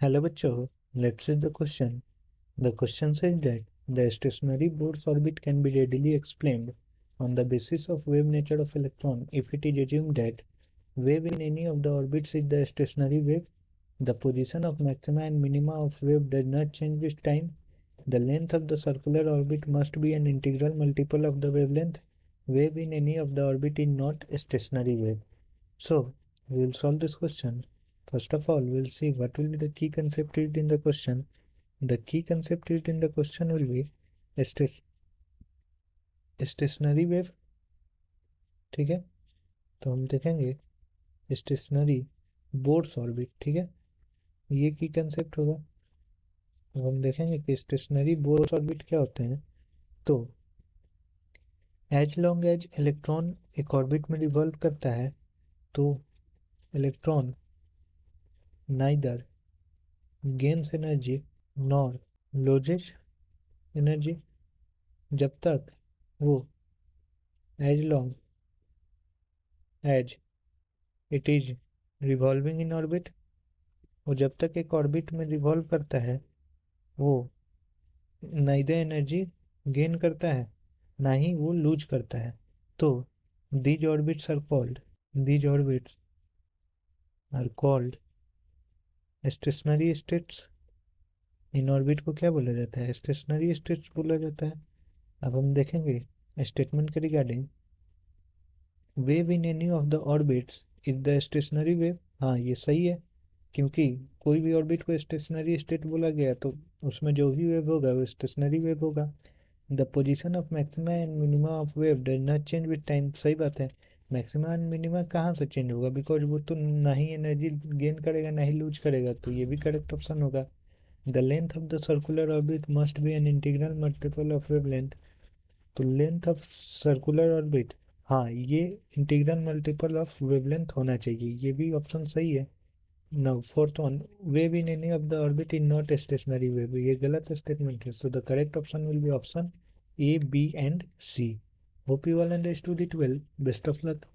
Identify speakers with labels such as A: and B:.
A: Hello bachcho, let's read the question. The question says that the stationary Bohr's orbit can be readily explained on the basis of wave nature of electron if it is assumed that wave in any of the orbits is the stationary wave, the position of maxima and minima of wave does not change with time, the length of the circular orbit must be an integral multiple of the wavelength, wave in any of the orbit is not a stationary wave. So, we will solve this question. First of all, we will see what will be the key concept used in the question. The key concept used in the question will be stationary wave. ठीक है, तो हम देखेंगे stationery boards orbit. ठीक है, ये की concept होगा। तो हम देखेंगे कि स्टेशनरी बोर्ड्स ऑर्बिट क्या होते हैं। तो एज लॉन्ग एज इलेक्ट्रॉन एक ऑर्बिट में रिवॉल्व करता है तो electron neither gains energy nor loses energy, जब तक वो as long as it is revolving in orbit, और जब तक एक ऑर्बिट में रिवॉल्व करता है वो नाइदर एनर्जी गेन करता है ना ही वो लूज करता है। तो these orbits are called these orbits are called stationary states। In orbit को क्या बोला जाता है? स्टेशनरी स्टेट्स बोला जाता है। अब हम देखेंगे स्टेटमेंट के regarding. Wave in any of the orbits is the stationary wave. हाँ, ये सही है, क्योंकि कोई भी ऑर्बिट को स्टेशनरी स्टेट बोला गया तो उसमें जो भी वेव होगा वो स्टेशनरी वेव होगा। The position of maxima and minima of wave does not change with time. सही बात है, मैक्सिमा एंड मिनिमा कहाँ से चेंज होगा? बिकॉज वो तो ना ही एनर्जी गेन करेगा ना ही लूज करेगा, तो ये भी करेक्ट ऑप्शन होगा। The length of the circular orbit must be an integral multiple of wave length. तो लेंथ ऑफ सर्कुलर ऑर्बिट, हाँ, ये इंटीग्रल मल्टीपल ऑफ वेवलेंथ होना चाहिए, ये भी ऑप्शन सही है। Now fourth one, wave in any of the orbit is not stationary wave, ये गलत स्टेटमेंट है। So the correct option will be option A, B and C. Hope you all understood it well. Best of luck.